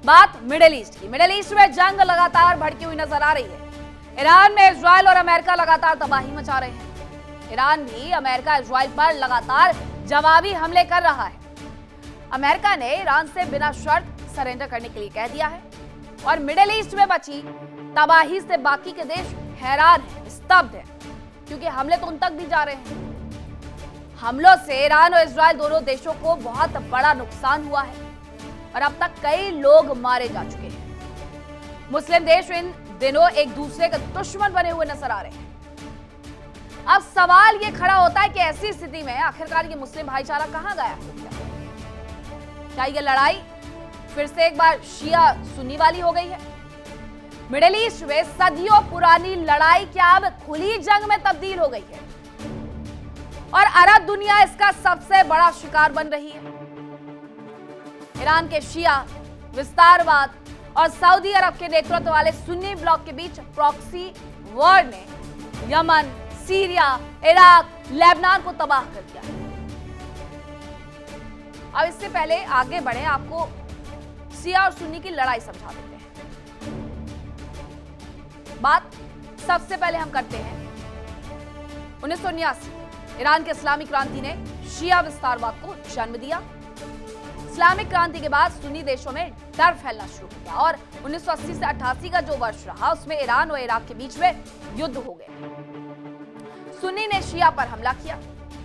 बात middle east की। Middle east में जंग लगातार भड़की हुई नजर आ रही है। ईरान में इजराइल और अमेरिका लगातार तबाही मचा रहे हैं। ईरान भी अमेरिका इजराइल पर लगातार जवाबी हमले कर रहा है। अमेरिका ने ईरान से बिना शर्त सरेंडर करने के लिए कह दिया है और मिडिल ईस्ट में बची तबाही से बाकी के देश हैरान हैं, स्तब्ध हैं, क्योंकि हमले तो उन तक भी जा रहे हैं। हमलों से ईरान और इजराइल दोनों देशों को बहुत बड़ा नुकसान हुआ है और अब तक कई लोग मारे जा चुके हैं। मुस्लिम देश इन दिनों एक दूसरे के दुश्मन बने हुए नजर आ रहे हैं। अब सवाल ये खड़ा होता है कि ऐसी स्थिति में आखिरकार ये मुस्लिम भाईचारा कहां गया? क्या ये लड़ाई फिर से एक बार शिया सुन्नी वाली हो गई है? मिडिल ईस्ट में सदियों पुरानी लड़ाई क्या अब खुली जंग में तब्दील हो गई है और अरब दुनिया इसका सबसे बड़ा शिकार बन रही है। ईरान के शिया विस्तारवाद और सऊदी अरब के नेतृत्व वाले सुन्नी ब्लॉक के बीच प्रॉक्सी वॉर ने यमन, सीरिया, इराक, लेबनान को तबाह कर दिया है। अब इससे पहले आगे बढ़े, आपको शिया और सुन्नी की लड़ाई समझा देते हैं। बात सबसे पहले हम करते हैं 1979 ईरान के इस्लामिक क्रांति ने शिया विस्तारवाद को जन्म दिया। इस्लामिक क्रांति के बाद सुन्नी देशों में डर फैलना शुरू हो गया और 1980 से 88 का जो वर्ष रहा उसमें ईरान और इराक के बीच में युद्ध हो गया। सुन्नी ने शिया पर हमला किया,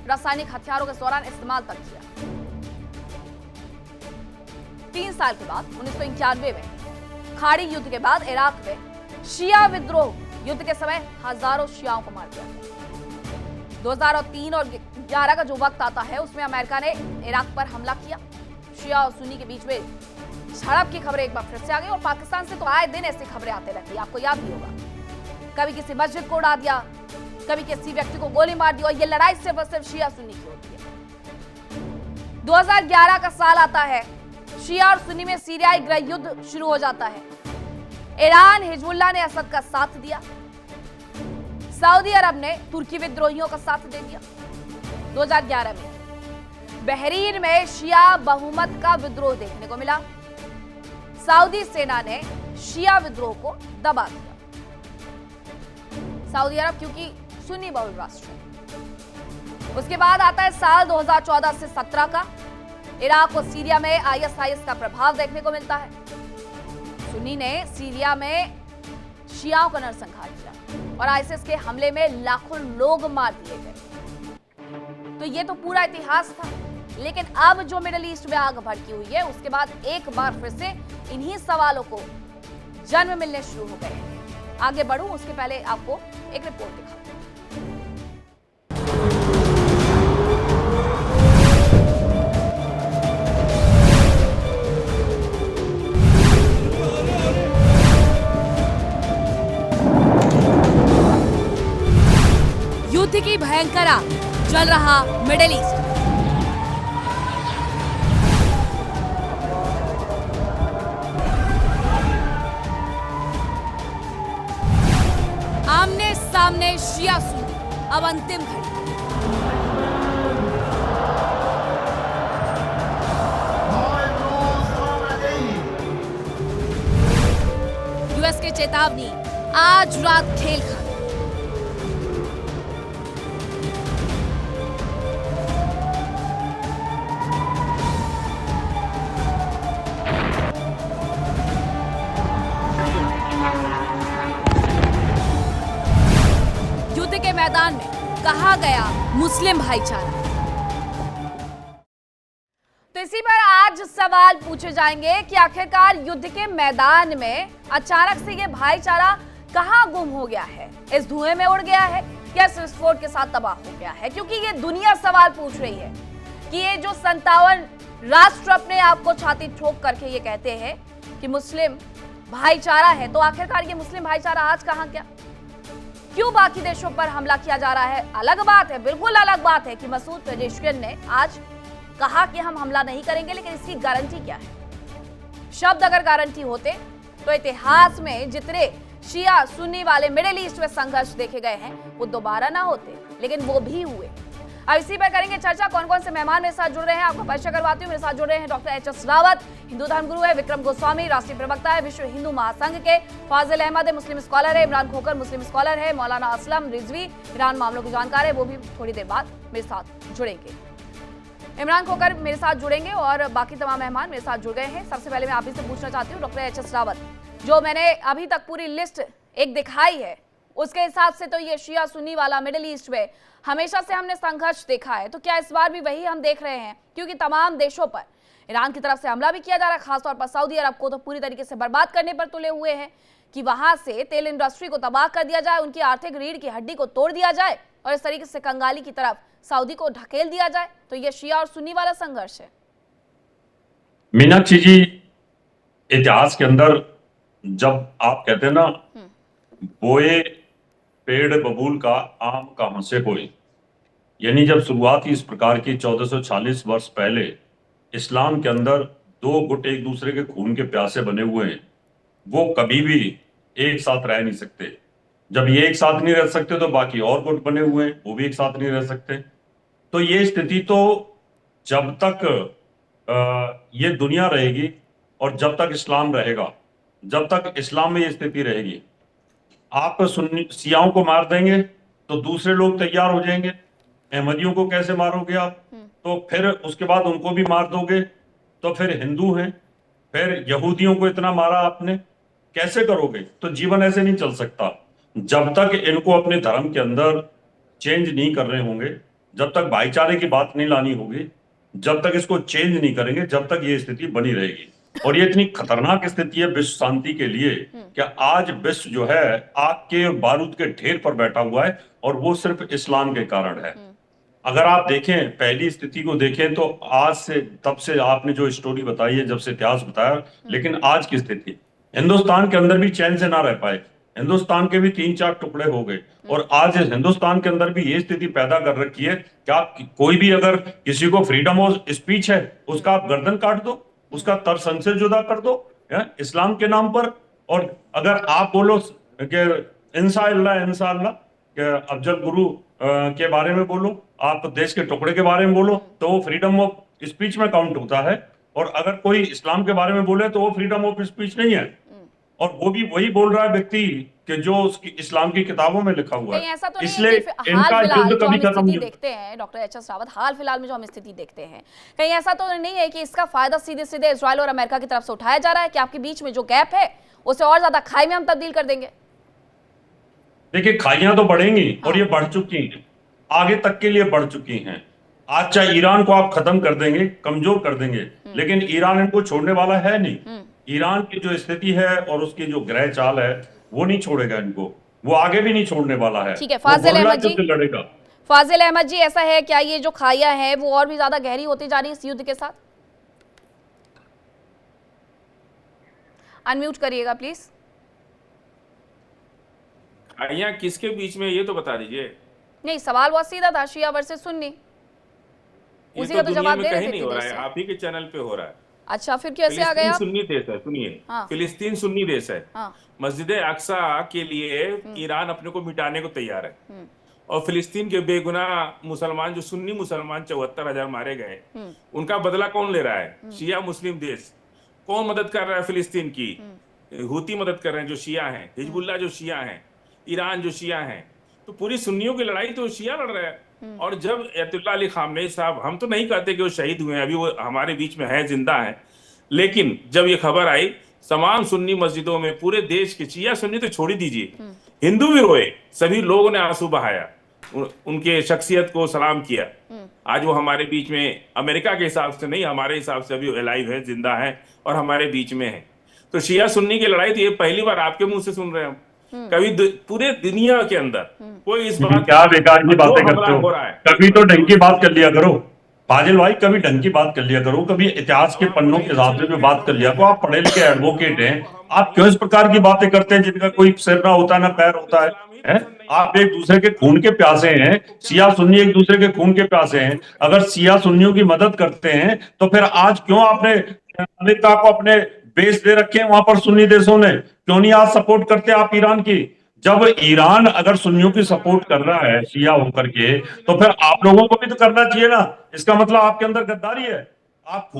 रासायनिक हथियारों के दौरान इस्तेमाल तक किया। 3 साल के बाद 1991 में खाड़ी युद्ध के बाद इराक में शिया विद्रोह युद्ध के समय हजारों शियाओं को मार दिया। 2003 और 11 का जो वक्त आता है उसमें अमेरिका ने इराक पर हमला किया। शिया और सुन्नी के बीच में झड़प की खबरें एक बार फिर से आ गई और पाकिस्तान से तो आए दिन ऐसी खबरें आते रहती है, आपको याद भी होगा। कभी किसी मस्जिद को उड़ा दिया, कभी किसी व्यक्ति को गोली मार दी और ये लड़ाई सिर्फ और सिर्फ शिया सुन्नी की होती है। 2011 का साल आता है, शिया और सुन्नी में सीरियाई गृह युद्ध शुरू हो जाता है। ईरान हिजबुल्लाह ने असद का साथ दिया, सऊदी अरब ने तुर्की विद्रोहियों का साथ दे दिया। 2011 में बहरीन में शिया बहुमत का विद्रोह देखने को मिला। सऊदी सेना ने शिया विद्रोह को दबा दिया। सऊदी अरब क्योंकि सुन्नी बहुल राष्ट्र है। उसके बाद आता है साल 2014 से 17 का। इराक और सीरिया में आईएसआईएस का प्रभाव देखने को मिलता है। सुन्नी ने सीरिया में शियाओं का नरसंहार किया और आईएसआईएस के हमले में लाखों लोग मार दिए गए। तो ये तो पूरा इतिहास था, लेकिन अब जो मिडिल ईस्ट में आग भड़की हुई है उसके बाद एक बार फिर से इन्हीं सवालों को जन्म मिलने शुरू हो गए हैं। आगे बढ़ूं उसके पहले आपको एक रिपोर्ट दिखाऊं। युद्ध की भयंकर आग जल रहा मिडिल ईस्ट। आमने सामने शिया सुन्नी, अब अंतिम घड़ी। यूएस की चेतावनी, आज रात खेल खत्म। के मैदान में कहा गया मुस्लिम भाईचारा। तो इसी पर आज सवाल पूछे जाएंगे कि आखिरकार युद्ध के मैदान में अचानक से ये भाईचारा कहां गुम हो गया है? इस धुएं में उड़ गया है या इस विस्फोट के साथ तबाह हो गया है? क्योंकि ये दुनिया सवाल पूछ रही है कि ये जो 57 राष्ट्र अपने आप को छाती ठोक करके ये कहते हैं कि मुस्लिम भाईचारा है, तो आखिरकार ये मुस्लिम भाईचारा आज कहां गया? क्यों बाकी देशों पर हमला किया जा रहा है? अलग बात है, बिल्कुल अलग बात है कि मसूद पेजेश्कियन ने आज कहा कि हम हमला नहीं करेंगे, लेकिन इसकी गारंटी क्या है? शब्द अगर गारंटी होते तो इतिहास में जितने शिया सुन्नी वाले मिडिल ईस्ट में संघर्ष देखे गए हैं वो दोबारा ना होते, लेकिन वो भी हुए। अब इसी पर करेंगे चर्चा। कौन कौन से मेहमान मेरे साथ जुड़ रहे हैं आपको परिचय करवाती हूँ। मेरे साथ जुड़ रहे हैं doctor H S Rawat, Hindu धर्मगुरु है, विक्रम गोस्वामी राष्ट्रीय प्रवक्ता है विश्व हिंदू महासंघ के, फाजिल अहमद है मुस्लिम स्कॉलर है, इमरान खोकर मुस्लिम स्कॉलर है, मौलाना असलम रिजवी ईरान मामलों की जानकार है, वो भी थोड़ी देर बाद मेरे साथ जुड़ेंगे। इमरान खोकर मेरे साथ जुड़ेंगे और बाकी तमाम मेहमान मेरे साथ जुड़ गए हैं। सबसे पहले मैं आप ही से पूछना चाहती हूँ डॉक्टर एच एस रावत, जो मैंने अभी तक पूरी लिस्ट एक दिखाई है उसके हिसाब से तो ये शिया सुन्नी वाला मिडिल ईस्ट में हमेशा से हमने संघर्ष देखा है, तो क्या इस बार भी वही हम देख रहे हैं? क्योंकि तमाम देशों पर ईरान की तरफ से हमला भी किया जा रहा है, खासतौर पर सऊदी अरब को तो पूरी तरीके से बर्बाद करने पर तुले हुए हैं कि वहां से तेल इंडस्ट्री को तबाह कर दिया जाए, उनकी आर्थिक रीढ़ की हड्डी को तोड़ दिया जाए और इस तरीके से कंगाली की तरफ सऊदी को ढकेल दिया जाए। तो ये शिया और सुन्नी वाला संघर्ष है। मीनाक्षी जी, इतिहास के अंदर जब आप कहते हैं ना, बोए पेड़ बबूल का आम कहां से होए, यानी जब शुरुआत ही इस प्रकार की 1440 वर्ष पहले इस्लाम के अंदर दो गुट एक दूसरे के खून के प्यासे बने हुए हैं, वो कभी भी एक साथ रह नहीं सकते। जब ये एक साथ नहीं रह सकते तो बाकी और गुट बने हुए हैं वो भी एक साथ नहीं रह सकते। तो ये स्थिति तो जब तक ये दुनिया रहेगी और जब तक इस्लाम रहेगा, जब तक इस्लाम में ये स्थिति रहेगी, आप सुन्नी शियाओं को मार देंगे तो दूसरे लोग तैयार हो जाएंगे। अहमदियों को कैसे मारोगे आप? तो फिर उसके बाद उनको भी मार दोगे, तो फिर हिंदू हैं, फिर यहूदियों को इतना मारा आपने, कैसे करोगे? तो जीवन ऐसे नहीं चल सकता। जब तक इनको अपने धर्म के अंदर चेंज नहीं कर रहे होंगे, जब तक भाईचारे की बात नहीं लानी होगी, जब तक इसको चेंज नहीं करेंगे, जब तक ये स्थिति बनी रहेगी। और ये इतनी खतरनाक स्थिति है विश्व शांति के लिए कि आज विश्व जो है आग के और बारूद के ढेर पर बैठा हुआ है, और वो सिर्फ इस्लाम के कारण है। अगर आप देखें, पहली स्थिति को देखें तो आज से, तब से आपने जो स्टोरी बताई है, जब से इतिहास बताया, लेकिन आज की स्थिति, हिंदुस्तान के अंदर भी चैन से ना रह पाए, हिंदुस्तान के भी 3-4 टुकड़े हो गए। और आज हिंदुस्तान के अंदर भी ये स्थिति पैदा कर रखी है कि आप कोई भी अगर किसी को फ्रीडम ऑफ स्पीच है, उसका आप गर्दन काट दो, उसका तरसन से जुदा कर दो इस्लाम के नाम पर। और अगर आप बोलो कि इंशाअल्लाह कि अफजल गुरु के बारे में बोलो, आप देश के टुकड़े के बारे में बोलो, तो वो फ्रीडम ऑफ स्पीच में काउंट होता है। और अगर कोई इस्लाम के बारे में बोले तो वो फ्रीडम ऑफ स्पीच नहीं है। और वो भी वही बोल रहा है व्यक्ति कि जो उसकी इस्लाम की किताबों में लिखा हुआ है। ऐसा तो इसलिए इनका युद्ध कभी खत्म नहीं देखते हैं डॉक्टर एच एस रावत, हाल फिलहाल में जो हम स्थिति देखते हैं, कहीं ऐसा तो नहीं है कि इसका फायदा सीधे सीधे इजराइल और अमेरिका की तरफ से उठाया जा रहा है कि आपके बीच में जो गैप है उसे और ज्यादा खाई में हम तब्दील कर देंगे? देखिए, खाइयां तो बढ़ेंगी और ये बढ़ चुकी हैं, आगे तक के लिए बढ़ चुकी हैं। आज चाहे ईरान को आप खत्म कर देंगे, कमजोर कर देंगे, लेकिन ईरान इनको छोड़ने वाला है नहीं। ईरान की जो स्थिति है और उसकी जो ग्रह चाल है वो नहीं छोड़ेगा इनको, वो आगे भी नहीं छोड़ने वाला है। ठीक है, फाजिल अहमद जी, लड़ेगा। फाजिल अहमद जी, ऐसा है क्या ये जो खाइयां हैं वो और भी ज्यादा गहरी होती जा रही है इस युद्ध के साथ? अनम्यूट करिएगा प्लीज। खाइयां किसके बीच में ये तो बता दीजिए। नहीं, सवाल बहुत सीधा था, शिया वर्सेस सुन्नी, उसी का तो जवाब दे रहे थे। नहीं हो रहा है, आप ही के चैनल पे हो रहा है। अच्छा, फिर कैसे आ गया? सुन्नी देश है, सुनिए। हाँ। फिलिस्तीन सुन्नी देश है। हाँ। मस्जिद अक्सा के लिए ईरान अपने को मिटाने को तैयार है, और फिलिस्तीन के बेगुनाह मुसलमान, जो सुन्नी मुसलमान 74,000 मारे गए, उनका बदला कौन ले रहा है? शिया मुस्लिम देश। कौन मदद कर रहा है फिलिस्तीन की? हूती मदद कर रहे हैं जो शिया हैं, हिजबुल्लाह जो शिया हैं, ईरान जो शिया हैं। तो पूरी सुन्नियों की लड़ाई तो शिया लड़ रहा है। और जब अयतुल्लाह अली खामनेई साहब, हम तो नहीं कहते कि वो शहीद हुए हैं, अभी वो हमारे बीच में है, जिंदा है, लेकिन जब ये खबर आई, तमाम सुन्नी मस्जिदों में पूरे देश के, शिया सुन्नी तो छोड़ ही दीजिए, हिंदू भी रोए, सभी लोगों ने आंसू बहाया, उनके शख्सियत को सलाम किया। आज वो हमारे बीच में, अमेरिका के हिसाब से नहीं, हमारे हिसाब से अभी अलाइव है, जिंदा है और हमारे बीच में है। तो शिया सुन्नी की लड़ाई तो ये पहली बार आपके मुंह से सुन रहे हैं हम। कभी पूरे दुनिया के अंदर कोई इस बात, क्या बेकार की बातें करते हो? कभी तो ढंग की बात कर लिया करो फाजिल भाई, कभी ढंग की बात कर लिया करो, कभी इतिहास के पन्नों के हिसाब से भी बात कर लिया करो। आप पढ़े लिखे एडवोकेट हैं, आप क्यों इस प्रकार की बातें करते हैं जिनका कोई सिर ना होता ना पैर होता है? आप एक दूसरे के खून के प्यासे हैं, शिया सुन्नी एक दूसरे के खून के प्यासे हैं। अगर शिया सुन्नियों की मदद करते हैं तो फिर आज क्यों आपने अमेरिका को अपने बेस दे रखे हैं वहां पर सुन्नी देशों ने? क्यों नहीं आज सपोर्ट करते आप ईरान की? जब ईरान अगर सुन्नियों की सपोर्ट कर रहा है शिया होकर के, तो फिर आप लोगों को भी तो करना चाहिए ना। इसका मतलब आपके अंदर गद्दारी है। आप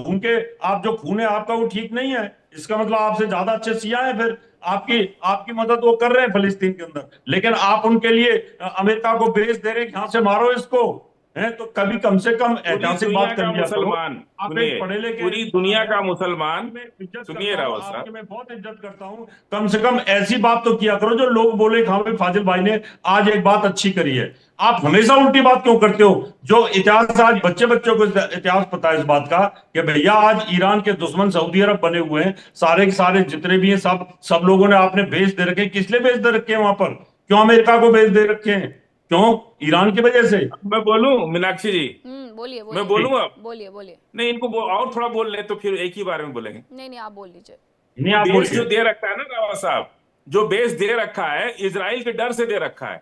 जो खून है आपका वो ठीक नहीं है, इसका मतलब आपसे ज्यादा अच्छे शिया हैं। फिर आपकी आपकी मदद वो कर रहे हैं फिलिस्तीन के अंदर, लेकिन आप उनके लिए अमेरिका को बेच दे रहे हैं, यहाँ से मारो इसको। है तो कभी कम से कम ऐतिहासिक बात कर लिया करो। आप एक पढ़े लिखे, पूरी दुनिया का मुसलमान, सुनिए रावत आपकी साहब, मैं बहुत इज्जत करता हूँ, कम से कम ऐसी बात तो किया करो जो लोग बोले हाँ भाई फाजिल भाई ने आज एक बात अच्छी करी है। आप हमेशा उल्टी बात क्यों करते हो? जो इतिहास आज बच्चों को इतिहास पता है इस बात का कि भैया आज ईरान के दुश्मन सऊदी अरब बने हुए हैं, सारे के सारे जितने भी हैं सब लोगों ने आपने बेच दे रखे हैं। किस लिए बेच दे रखे हैं? वहां पर क्यों अमेरिका को बेच दे रखे हैं? क्यों? ईरान की वजह से। मैं बोलूं मीनाक्षी जी? बोलिए मैं बोलूं अब? बोलिए। नहीं, इनको और थोड़ा बोल ले तो फिर एक ही बारे में बोलेंगे। नहीं आप बोल लीजिए। नहीं आप बेस जो बोलिए। दे रखा है ना रावत साहब, जो बेस दे रखा है इजराइल के डर से दे रखा है।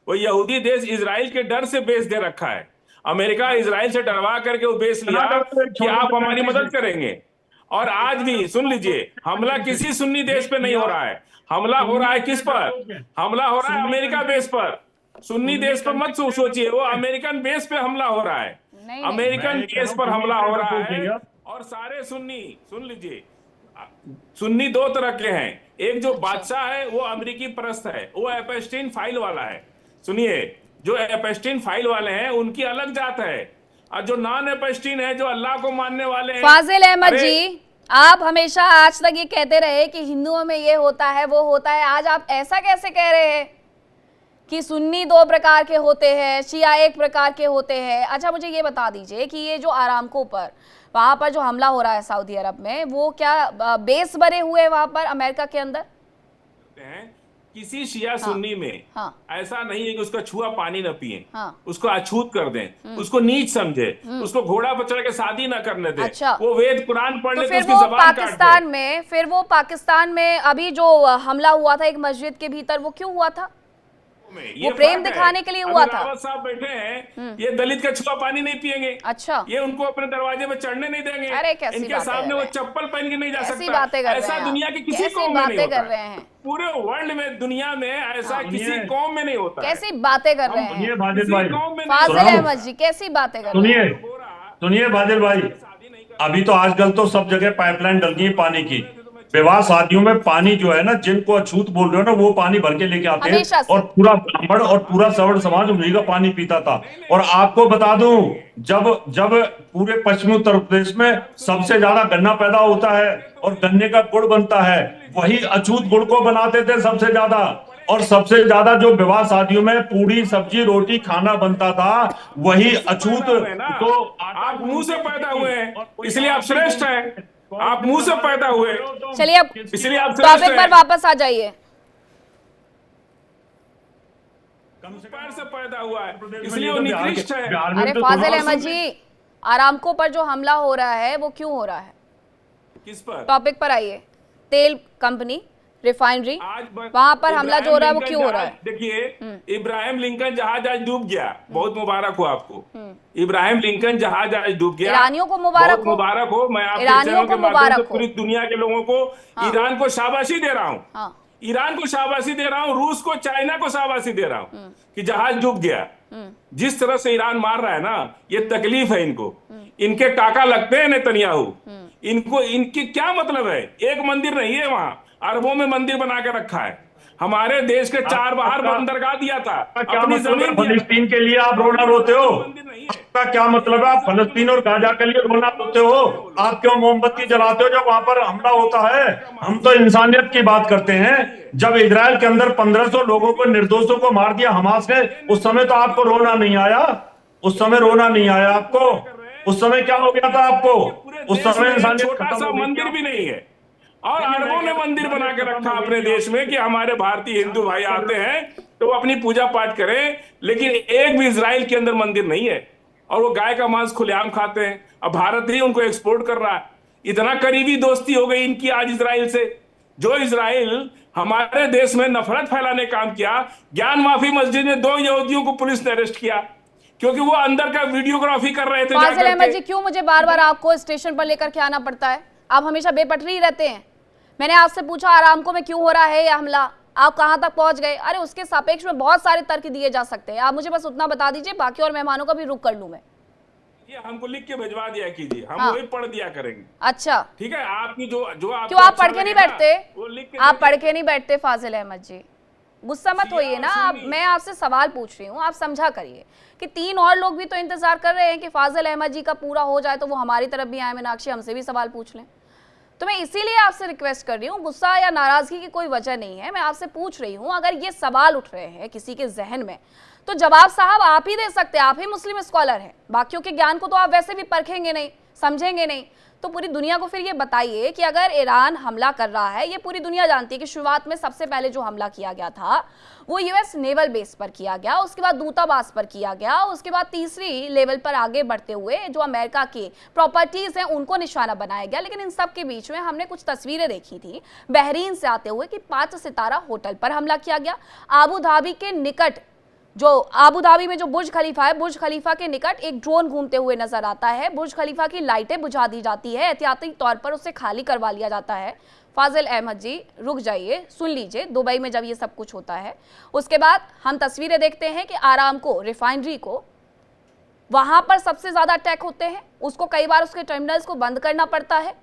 वो यहूदी देश इजराइल के डर से बेस दे रखा है। अमेरिका इजराइल से डरवा करके वो बेस लिया कि आप हमारी मदद करेंगे। और आज भी सुन लीजिए, हमला किसी सुन्नी देश पे नहीं हो रहा है, हमला हो रहा है किस पर? हमला हो रहा है अमेरिका बेस पर। सुन्नी देश पर मत सोचिए, वो अमेरिकन बेस पे हमला हो रहा है, अमेरिकन बेस पर हमला हो रहा है। और सारे सुन्नी, सुन लीजिए, सुन्नी दो तरह के हैं। एक जो बादशाह है वो अमेरिकी परस्त है, वो एपस्टीन फाइल वाला है। सुनिए, जो एपस्टीन फाइल वाले हैं उनकी अलग जात है, और जो नॉन एपस्टीन है, जो अल्लाह को मानने वाले हैं। फाजिल अहमद जी, आप हमेशा आज तक ये कहते रहे कि हिंदुओं में ये होता है वो होता है, आज आप ऐसा कैसे कह रहे हैं कि सुन्नी दो प्रकार के होते हैं, शिया एक प्रकार के होते हैं? अच्छा मुझे ये बता दीजिए कि ये जो आरामको पर वहां पर जो हमला हो रहा है सऊदी अरब में, वो क्या बेस बने हुए हैं वहां पर अमेरिका के अंदर? किसी शिया सुन्नी में ऐसा नहीं है कि उसका छुआ पानी न पिए, उसको अछूत कर दें, उसको नीच समझे, उसको घोड़ा पर चढ़ के शादी न करने दें। अच्छा। वो वेद कुरान पढ़ ले तो उसकी वो जबान पाकिस्तान में अभी जो हमला हुआ था एक मस्जिद के भीतर, वो क्यों हुआ था? वो प्रेम दिखाने के लिए हुआ था। रावत साहब बैठे हैं, ये दलित का छुआ पानी नहीं पिएंगे। अच्छा। ये उनको अपने दरवाजे पे चढ़ने नहीं देंगे। अरे कैसी इनके सामने वो चप्पल पहन के नहीं जा सकता। ऐसा दुनिया के किसी कौम में नहीं होता। पूरे वर्ल्ड में, दुनिया में ऐसा किसी कौम में नहीं होता। कैसी बातें कर रहे हैं फाजिल अहमद जी, कैसी बातें कर रहे हैं? सुनिए फाजिल भाई, अभी तो आजकल तो सब जगह पाइपलाइन डल गई है पानी की। विवाह शादियों में पानी जो है ना, जिनको अछूत बोल रहे हो ना, वो पानी भर के लेके आते हैं, और पूरा ब्राह्मण और पूरा सवर्ण समाज उन्हीं का पानी पीता था। और आपको बता दूं, जब पूरे पश्चिमी उत्तर प्रदेश में सबसे ज्यादा गन्ना पैदा होता है और गन्ने का गुड़ बनता है, वही अछूत गुड़ को बनाते थे सबसे ज्यादा। और सबसे ज्यादा जो विवाह शादियों में पूरी सब्जी रोटी खाना बनता था, वही अछूत। तो आप मुंह से पैदा हुए हैं, इसलिए आप श्रेष्ठ हैं। आप मुंह से पैदा हुए, चलिए अब इसलिए आप टॉपिक पर वापस आ जाइए। पैर से पैदा हुआ है, इसलिए वो निकृष्ट है। अरे फाजिल अहमद जी, आरामको पर जो हमला हो रहा है वो क्यों हो रहा है? किस पर? टॉपिक पर आइए। तेल कंपनी, रिफाइनरी, वहां पर हमला जो हो रहा है वो क्यों हो रहा है? देखिए, इब्राहिम लिंकन जहाज आज डूब गया, बहुत मुबारक हो आपको। इब्राहिम लिंकन जहाज आज डूब गया, ईरानियों को मुबारक हो। मैं आपके चैनल के माध्यम से पूरी दुनिया के लोगों को, ईरान को शाबाशी दे रहा हूँ, ईरान को शाबाशी दे रहा हूँ, रूस को, चाइना को शाबाशी दे रहा हूँ कि जहाज डूब गया। जिस तरह से ईरान मार रहा है ना, ये तकलीफ है इनको। इनके काका लगते हैं नेतन्याहू, इनको इनकी क्या मतलब है? एक मंदिर नहीं है वहां, अरबों में मंदिर बना के रखा है। हमारे देश के 4 बाहर बंदरगाह दिया था, अपनी जमीन फलस्तीन के लिए आप रोना रोते हो? आपका क्या मतलब है? आप फलस्तीन और गाजा के लिए रोना रोते हो? आप क्यों मोमबत्ती जलाते हो जब वहां पर हमला होता है? हम तो इंसानियत की बात करते हैं। जब इजराइल के अंदर 1500 लोगों को, निर्दोषों को मार दिया हमास ने, उस समय तो आपको रोना नहीं आया? उस समय रोना नहीं आया आपको? उस समय क्या हो गया था आपको? उस समय इंसानियत छोटा सा मंदिर भी नहीं है, और अरबों ने मंदिर बना के रखा अपने देश में कि हमारे भारतीय हिंदू भाई आते हैं तो वो अपनी पूजा पाठ करें। लेकिन एक भी इजराइल के अंदर मंदिर नहीं है, और वो गाय का मांस खुलेआम खाते हैं। अब भारत ही उनको एक्सपोर्ट कर रहा है। इतना करीबी दोस्ती हो गई इनकी आज इजराइल से। जो इजराइल हमारे देश में नफरत फैलाने काम किया, ज्ञान माफी मस्जिद में 2 यहूदियों को पुलिस ने अरेस्ट किया क्योंकि वो अंदर का वीडियोग्राफी कर रहे थे। फाजिल अहमद जी, क्यों मुझे बार बार आपको स्टेशन पर लेकर के आना पड़ता है? आप हमेशा बेपटरी रहते हैं। मैंने आपसे पूछा आरामको में क्यों हो रहा है यह हमला, आप कहां तक पहुंच गए, अरे उसके सापेक्ष में बहुत सारे तर्क दिए जा सकते हैं। आप मुझे बस उतना बता दीजिए, बाकी और मेहमानों का भी रुख कर लूं मैं। ये हमको लिख के भिजवा दिया कीजिए, हम हाँ। वही पढ़ दिया करेंगे। अच्छा, ठीक है, आपकी जो आपको क्यों आप अच्छा पढ़ के नहीं लगे ना, बैठते? वो लिख के आप दीजिए। पढ़ के नहीं बैठते फाजिल अहमद जी, गुस्सा मत होइए ना आप। मैं आपसे सवाल पूछ रही हूँ, आप समझा करिए कि 3 और लोग भी तो इंतजार कर रहे हैं कि फाजिल अहमद जी का पूरा हो जाए तो वो हमारी तरफ भी आए, मीनाक्षी हमसे भी सवाल पूछ लें। तो मैं इसीलिए आपसे रिक्वेस्ट कर रही हूँ, गुस्सा या नाराजगी की कोई वजह नहीं है, मैं आपसे पूछ रही हूँ अगर ये सवाल उठ रहे हैं किसी के जहन में तो जवाब साहब आप ही दे सकते हैं, आप ही मुस्लिम स्कॉलर हैं, बाकियों के ज्ञान को तो आप वैसे भी परखेंगे नहीं, समझेंगे नहीं। तो पूरी दुनिया को फिर ये बताइए कि अगर ईरान हमला कर रहा है, ये पूरी दुनिया जानती है कि शुरुआत में सबसे पहले जो हमला किया गया था वो यूएस नेवल बेस पर किया गया, उसके बाद दूतावास पर किया गया, उसके बाद तीसरी लेवल पर आगे बढ़ते हुए जो अमेरिका की प्रॉपर्टीज हैं उनको निशाना बनाया गया। लेकिन इन सब के बीच में हमने कुछ तस्वीरें देखी थी बहरीन से आते हुए कि 5 सितारा होटल पर हमला किया गया। आबू धाबी के निकट, जो आबू धाबी में जो बुर्ज खलीफा है, बुर्ज खलीफा के निकट एक ड्रोन घूमते हुए नजर आता है, बुर्ज खलीफा की लाइटें बुझा दी जाती है, एहतियाती तौर पर उसे खाली करवा लिया जाता है। फाजिल अहमद जी रुक जाइए, सुन लीजिए, दुबई में जब ये सब कुछ होता है उसके बाद हम तस्वीरें देखते हैं कि आरामको रिफाइनरी को वहां पर सबसे ज्यादा अटैक होते हैं, उसको कई बार उसके टर्मिनल्स को बंद करना पड़ता है।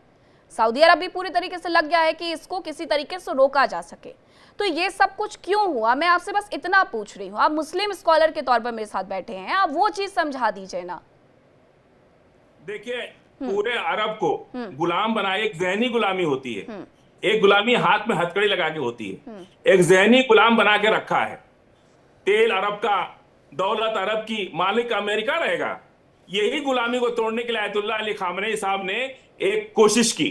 सऊदी अरब भी पूरी तरीके से लग गया है कि इसको किसी तरीके से रोका जा सके। तो ये सब कुछ क्यों हुआ, मैं आपसे बस इतना पूछ रही हूँ। आप मुस्लिम स्कॉलर के तौर पर मेरे साथ बैठे हैं, आप वो चीज समझा दीजिए ना। देखिए, पूरे अरब को गुलाम बनाए, एक जहनी गुलामी होती है, एक गुलामी हाथ में हथकड़ी लगा के होती है, एक जहनी गुलाम बना के रखा है। तेल अरब का, दौलत अरब की मालिक अमेरिका रहेगा। यही गुलामी को तोड़ने के लिए आयतुल्लाह अली खामनेई साहब ने एक कोशिश की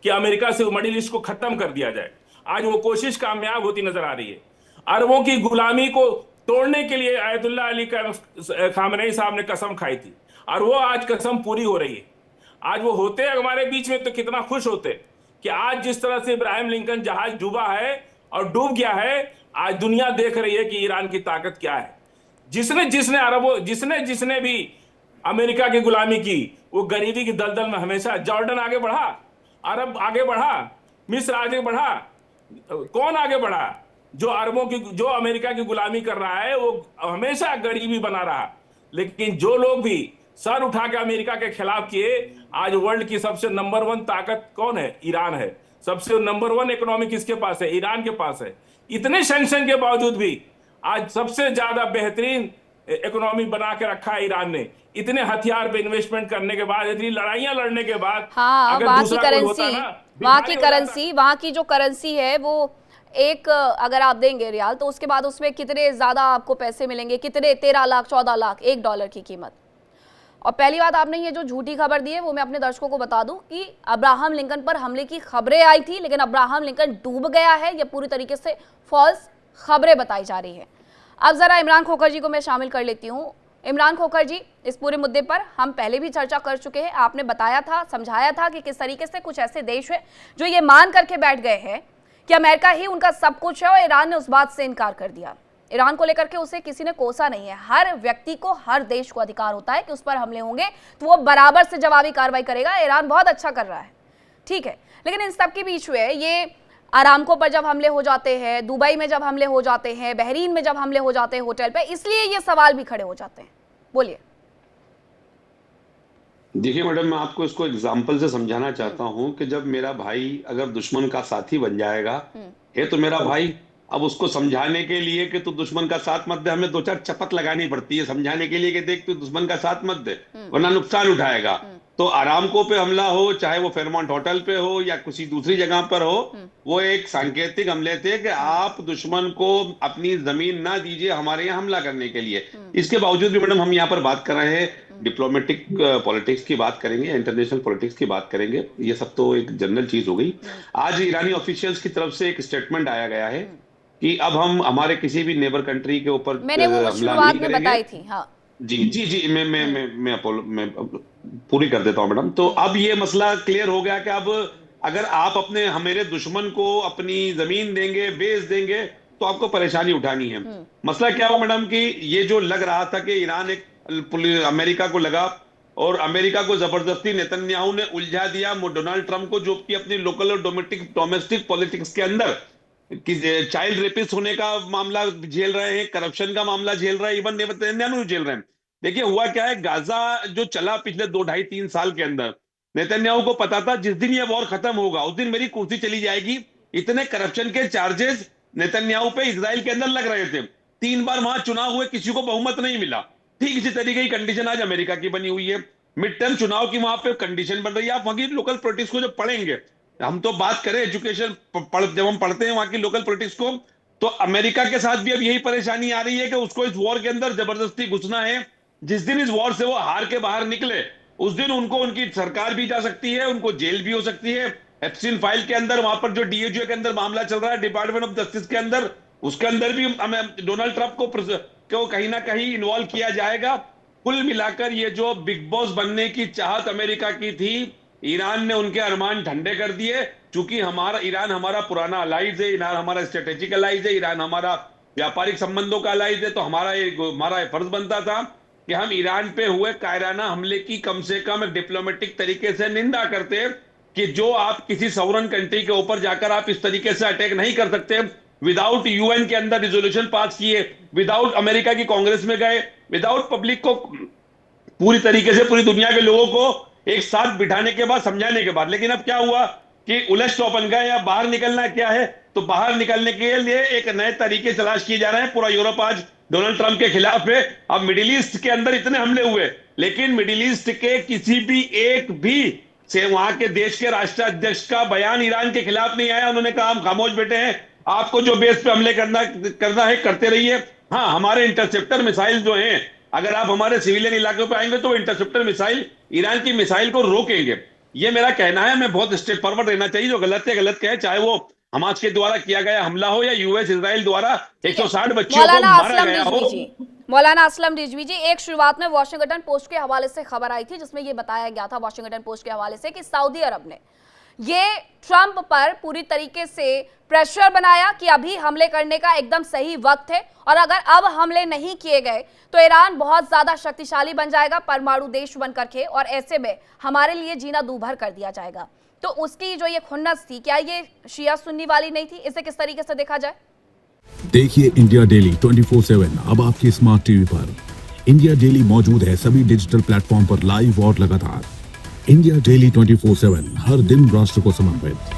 कि अमेरिका से मिडिल ईस्ट को खत्म कर दिया जाए। आज वो कोशिश कामयाब होती नजर आ रही है। अरबों की गुलामी को तोड़ने के लिए आयतुल्लाह अली खामनेई साहब ने कसम खाई थी और वो आज कसम पूरी हो रही है। आज वो होते हमारे बीच में तो कितना खुश होते कि आज जिस तरह से इब्राहिम लिंकन जहाज डूबा है और डूब गया है, आज दुनिया देख रही है कि ईरान की ताकत क्या है। जिसने भी अमेरिका की गुलामी की, वो गरीबी की दलदल में हमेशा, जॉर्डन आगे बढ़ा, अरब आगे बढ़ा, मिस्र आगे बढ़ा, कौन आगे बढ़ा? जो अमेरिका की गुलामी कर रहा है वो हमेशा गरीबी बना रहा। लेकिन जो लोग भी सर उठा के अमेरिका के खिलाफ किए, आज वर्ल्ड की सबसे नंबर 1 ताकत कौन है? ईरान है। सबसे नंबर 1 इकोनॉमी किसके पास है? ईरान के पास है। इतने सैंक्शन के बावजूद भी आज सबसे ज्यादा बेहतरीन इकोनॉमी बना के रखा है ईरान ने। इतने हथियार पे इन्वेस्टमेंट करने के बाद, इतनी लड़ाइयां लड़ने के बाद, हाँ, अगर वहाँ की दूसरा कोई करेंसी, होता ना, वहाँ की जो करेंसी है वो एक, अगर आप देंगे रियाल तो उसके बाद उसमें कितने ज्यादा आपको पैसे मिलेंगे, कितने 13 लाख 14 लाख $1 की कीमत। और पहली बात, आपने ये जो झूठी खबर दी है वो मैं अपने दर्शकों को बता दूं कि अब्राहम लिंकन पर हमले की खबरें आई थी, लेकिन अब्राहम लिंकन डूब गया है, ये पूरी तरीके से फॉल्स खबरें बताई जा रही है। अब जरा इमरान खोखर जी को मैं शामिल कर लेती हूँ। इमरान खोखर जी, इस पूरे मुद्दे पर हम पहले भी चर्चा कर चुके हैं। आपने बताया था, समझाया था कि किस तरीके से कुछ ऐसे देश है जो ये मान करके बैठ गए हैं कि अमेरिका ही उनका सब कुछ है, और ईरान ने उस बात से इनकार कर दिया। ईरान को लेकर के उसे किसी ने कोसा नहीं है। हर व्यक्ति को, हर देश को अधिकार होता है कि उस पर हमले होंगे तो वो बराबर से जवाबी कार्रवाई करेगा। ईरान बहुत अच्छा कर रहा है, ठीक है, लेकिन इन सब के बीच में ये आरामको पर जब हमले हो जाते हैं, दुबई में जब हमले हो जाते हैं, बहरीन में जब हमले हो जाते हैं होटल पे, इसलिए ये सवाल भी खड़े हो जाते हैं। बोलिए। देखिए मैडम, मैं आपको इसको एग्जाम्पल से समझाना चाहता हूँ कि जब मेरा भाई अगर दुश्मन का साथी बन जाएगा, है तो मेरा भाई, अब उसको समझाने के लिए कि तू दुश्मन का साथ मत दे, हमें 2-4 चपत लगानी पड़ती है समझाने के लिए कि देख तू दुश्मन का साथ मत दे वरना नुकसान उठाएगा। तो आरामको पे हमला हो, चाहे वो फेयरमाउंट होटल पे हो या किसी दूसरी जगह पर हो, वो एक सांकेतिक हमले थे कि आप दुश्मन को अपनी जमीन ना दीजिए हमारे यहाँ हमला करने के लिए। इसके बावजूद भी मैडम हम यहाँ पर बात कर रहे हैं, डिप्लोमेटिक पॉलिटिक्स की बात करेंगे, इंटरनेशनल पॉलिटिक्स की बात करेंगे, ये सब तो एक जनरल चीज हो गई। आज ईरानी ऑफिशियल्स की तरफ से एक स्टेटमेंट आया गया है कि अब हम हमारे किसी भी नेबर कंट्री के ऊपर मैंने वो शुरुआत में बताई थी। हाँ जी मैं पूरी कर देता हूं मैडम। तो अब ये मसला क्लियर हो गया कि अब अगर आप अपने मेरे दुश्मन को अपनी जमीन देंगे, बेच देंगे, तो आपको परेशानी उठानी है। मसला क्या हुआ मैडम कि ये जो लग रहा था कि ईरान एक अमेरिका को लगा और अमेरिका को जबरदस्ती नेतन्याहू ने उलझा दिया डोनाल्ड ट्रंप को, जो कि अपनी लोकल और डोमेस्टिक पॉलिटिक्स के अंदर कि चाइल्ड रेपिस्ट होने का मामला झेल रहे हैं, करप्शन का मामला झेल रहे हैं, इवन नेतन्याहू झेल रहे हैं। देखिए हुआ क्या है, गाजा जो चला पिछले 2-2.5-3 साल के अंदर, नेतन्याहू को पता था जिस दिन ये वॉर खत्म होगा उस दिन मेरी कुर्सी चली जाएगी। इतने करप्शन के चार्जेस नेतन्याहू पे इजराइल के अंदर लग रहे थे। 3 बार वहां चुनाव हुए, किसी को बहुमत नहीं मिला। ठीक इसी तरीके की कंडीशन आज अमेरिका की बनी हुई है। मिड टर्म चुनाव की वहां पे कंडीशन बन रही है। आप वहां की लोकल पॉलिटिक्स को जब पढ़ेंगे, हम तो बात करें एजुकेशन, जब हम पढ़ते हैं वहां की लोकल पॉलिटिक्स को, तो अमेरिका के साथ भी अब यही परेशानी आ रही है कि उसको इस वॉर के अंदर जबरदस्ती घुसना है। जिस दिन इस वॉर से वो हार के बाहर निकले उस दिन उनको उनकी सरकार भी जा सकती है, उनको जेल भी हो सकती है। एप्सिन फाइल के अंदर वहां पर जो डीओजे के अंदर मामला चल रहा है, डिपार्टमेंट ऑफ जस्टिस के अंदर, उसके अंदर भी डोनाल्ड ट्रंप को कहीं ना कहीं इन्वॉल्व किया जाएगा। कुल मिलाकर ये जो बिग बॉस बनने की चाहत अमेरिका की थी, ईरान ने उनके अरमान ठंडे कर दिए। चूंकि ईरान हमारा पुराना अलाइज है, ईरान हमारा स्ट्रेटेजिक अलाइज है, ईरान हमारा व्यापारिक संबंधों का अलाइज है, तो हमारा फर्ज बनता था कि हम ईरान पे हुए कायराना हमले की कम से कम एक डिप्लोमेटिक तरीके से निंदा करते, कि जो आप किसी सॉवरन कंट्री के ऊपर जाकर आप इस तरीके से अटैक नहीं कर सकते। विदाउट यूएन के अंदर रिजोल्यूशन पास किए, विदाउट अमेरिका की कांग्रेस में गए, विदाउट पब्लिक को पूरी तरीके से पूरी दुनिया के लोगों को एक साथ बिठाने के बाद, समझाने के बाद। लेकिन अब क्या हुआ कि उलझ तो अपन गए, अब बाहर निकलना क्या है, तो बाहर निकलने के लिए एक नए तरीके तलाश किए जा रहे हैं। पूरा यूरोप आज डोनाल्ड ट्रंप के खिलाफ है। अब मिडिल ईस्ट के अंदर इतने हमले हुए, लेकिन मिडिल ईस्ट के किसी भी एक भी से वहां के देश के राष्ट्राध्यक्ष का बयान ईरान के खिलाफ नहीं आया। उन्होंने कहा हम खामोश बैठे हैं, आपको जो बेस पे हमले करना है करते रहिए। हाँ, हमारे इंटरसेप्टर मिसाइल जो हैं, अगर आप हमारे सिविलियन इलाकों पे आएंगे तो इंटरसेप्टर मिसाइल ईरान की मिसाइल को रोकेंगे। ये मेरा कहना है। मैं बहुत स्ट्रेट फॉरवर्ड रहना चाहिए, जो गलत है गलत कहे, चाहे वो हमास के द्वारा किया गया हमला हो या यूएस इजराइल द्वारा 160 बच्चों को मारा गया हो। मौलाना असलम रिजवी जी, एक शुरुआत में वॉशिंगटन पोस्ट के हवाले से खबर आई थी जिसमें यह बताया गया था, वॉशिंगटन पोस्ट के हवाले से, कि सऊदी अरब ने ये ट्रंप पर पूरी तरीके से प्रेशर बनाया कि अभी हमले करने का एकदम सही वक्त है, और अगर अब हमले नहीं किए गए तो ईरान बहुत ज्यादा शक्तिशाली बन जाएगा, परमाणु देश बनकर के, और ऐसे में हमारे लिए जीना दूभर कर दिया जाएगा। तो उसकी जो ये खुन्नस थी, क्या ये शिया सुन्नी वाली नहीं थी? इसे किस तरीके से देखा जाए? देखिए इंडिया डेली 24/7 अब आपकी स्मार्ट टीवी पर। इंडिया डेली मौजूद है सभी डिजिटल प्लेटफॉर्म पर लाइव और लगातार। इंडिया डेली 24/7 हर दिन राष्ट्र को समर्पित।